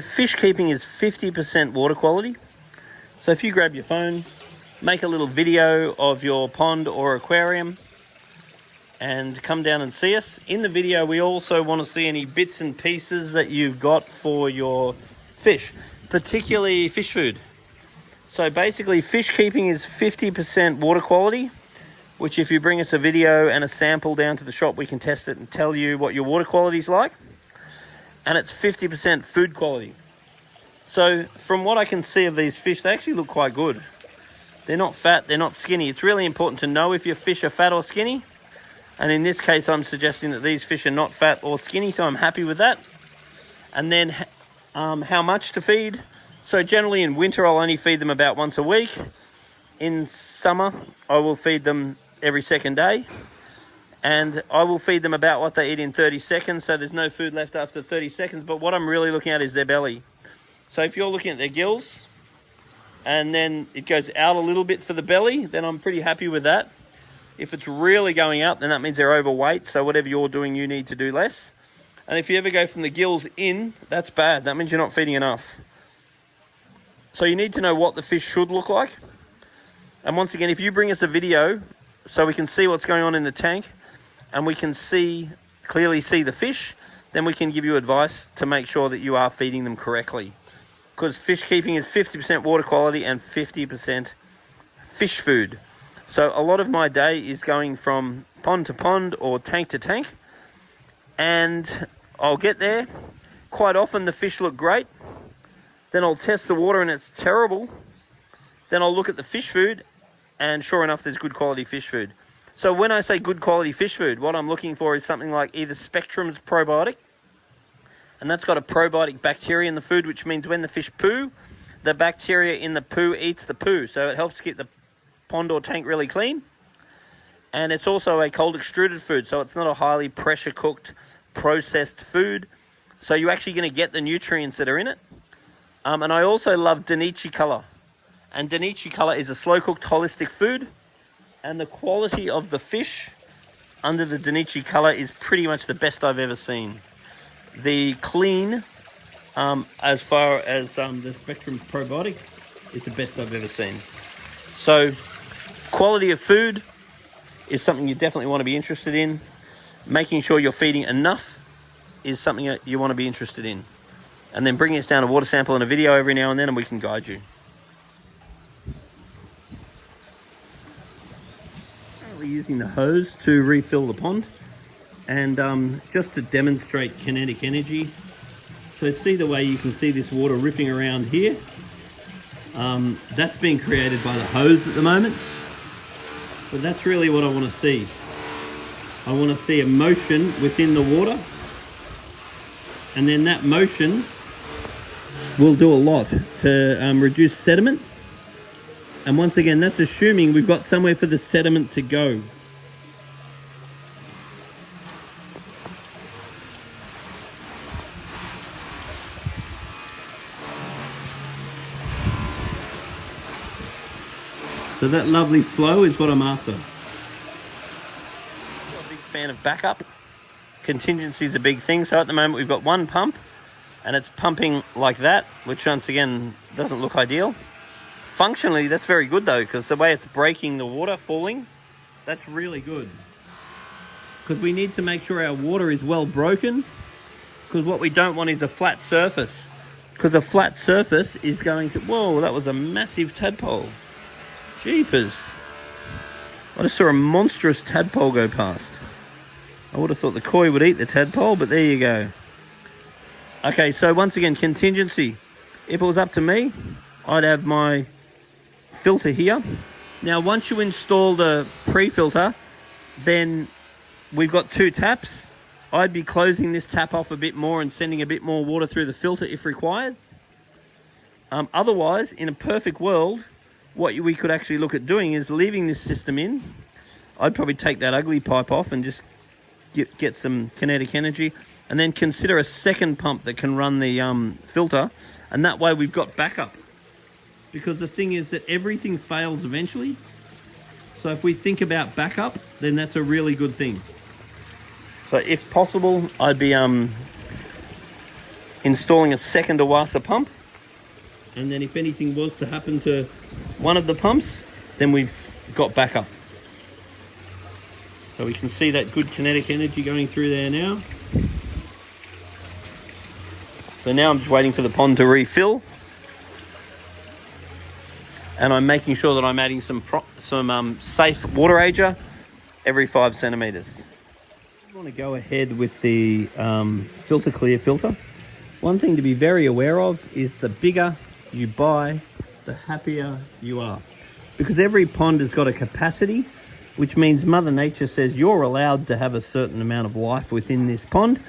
Fish keeping is 50% water quality. So if you grab your phone, make a little video of your pond or aquarium and come down and see us. In the video, we also want to see any bits and pieces that you've got for your fish, particularly fish food. So basically, fish keeping is 50% water quality, which if you bring us a video and a sample down to the shop, we can test it and tell you what your water quality is like. And it's 50% food quality. So from what I can see of these fish, they actually look quite good. They're not fat, they're not skinny. It's really important to know if your fish are fat or skinny. And in this case, I'm suggesting that these fish are not fat or skinny, so I'm happy with that. And then how much to feed. So generally in winter, I'll only feed them about once a week. In summer, I will feed them every second day. And I will feed them about what they eat in 30 seconds, so there's no food left after 30 seconds. But what I'm really looking at is their belly. So if you're looking at their gills, and then it goes out a little bit for the belly, then I'm pretty happy with that. If it's really going out, then that means they're overweight, so whatever you're doing, you need to do less. And if you ever go from the gills in, that's bad. That means you're not feeding enough. So you need to know what the fish should look like. And once again, if you bring us a video so we can see what's going on in the tank, and we can clearly see the fish, then we can give you advice to make sure that you are feeding them correctly. Because fish keeping is 50% water quality and 50% fish food. So a lot of my day is going from pond to pond or tank to tank. And I'll get there. Quite often the fish look great. Then I'll test the water and it's terrible. Then I'll look at the fish food, and sure enough, there's good quality fish food. So when I say good quality fish food, what I'm looking for is something like either Spectrum's probiotic, and that's got a probiotic bacteria in the food, which means when the fish poo, the bacteria in the poo eats the poo. So it helps keep the pond or tank really clean. And it's also a cold extruded food, so it's not a highly pressure cooked, processed food. So you're actually going to get the nutrients that are in it. And I also love Danichi Color. And Danichi Color is a slow cooked holistic food. And the quality of the fish under the Danichi Color is pretty much the best I've ever seen. The clean, as far as the Spectrum probiotic, is the best I've ever seen. So quality of food is something you definitely want to be interested in. Making sure you're feeding enough is something that you want to be interested in. And then bringing us down a water sample and a video every now and then, and we can guide you. Using the hose to refill the pond, and just to demonstrate kinetic energy. So see the way you can see this water ripping around here. That's being created by the hose at the moment. But that's really what I want to see. I want to see a motion within the water, and then that motion will do a lot to reduce sediment. And once again, that's assuming we've got somewhere for the sediment to go. So that lovely flow is what I'm after. I'm a big fan of backup. Contingency is a big thing. So at the moment we've got one pump and it's pumping like that, which once again doesn't look ideal. Functionally, that's very good though, because the way it's breaking the water falling, that's really good. Because we need to make sure our water is well broken, because what we don't want is a flat surface. Because a flat surface is going to... Whoa, that was a massive tadpole. Jeepers. I just saw a monstrous tadpole go past. I would have thought the koi would eat the tadpole, but there you go. Okay, so once again, contingency. If it was up to me, I'd have my filter here. Now once you install the pre-filter, then we've got two taps. I'd be closing this tap off a bit more and sending a bit more water through the filter if required. Otherwise, in a perfect world, what we could actually look at doing is leaving this system in. I'd probably take that ugly pipe off and just get some kinetic energy, and then consider a second pump that can run the filter, and that way we've got backup. Because the thing is that everything fails eventually. So if we think about backup, then that's a really good thing. So if possible, I'd be installing a second Awasa pump. And then if anything was to happen to one of the pumps, then we've got backup. So we can see that good kinetic energy going through there now. So now I'm just waiting for the pond to refill. And I'm making sure that I'm adding some safe water ager every 5 centimeters. I want to go ahead with the filter clear filter. One thing to be very aware of is the bigger you buy, the happier you are. Because every pond has got a capacity, which means Mother Nature says you're allowed to have a certain amount of life within this pond.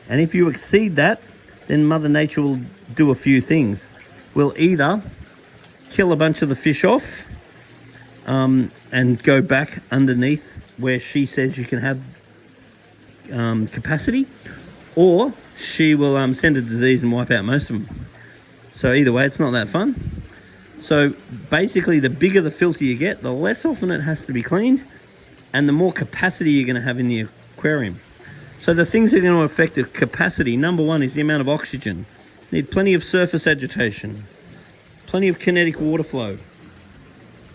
And if you exceed that, then Mother Nature will do a few things. We'll either kill a bunch of the fish off and go back underneath where she says you can have capacity, or she will send a disease and wipe out most of them. So either way, it's not that fun. So basically, the bigger the filter you get, the less often it has to be cleaned, and the more capacity you're going to have in the aquarium. So the things that are going to affect the capacity, number one is the amount of oxygen. Need plenty of surface agitation, plenty of kinetic water flow.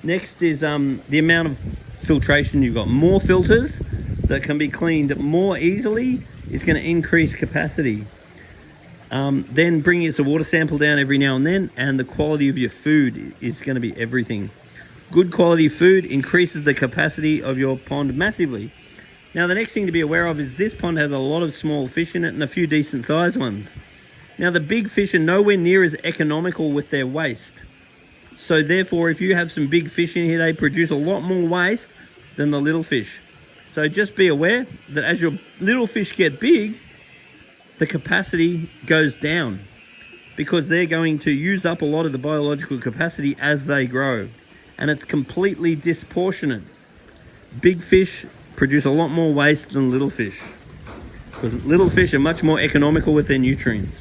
Next is the amount of filtration you've got. More filters that can be cleaned more easily is going to increase capacity. Then bring your water sample down every now and then, and the quality of your food is going to be everything. Good quality food increases the capacity of your pond massively. Now the next thing to be aware of is this pond has a lot of small fish in it and a few decent sized ones. Now the big fish are nowhere near as economical with their waste. So therefore, if you have some big fish in here, they produce a lot more waste than the little fish. So just be aware that as your little fish get big, the capacity goes down because they're going to use up a lot of the biological capacity as they grow. And it's completely disproportionate. Big fish produce a lot more waste than little fish because little fish are much more economical with their nutrients.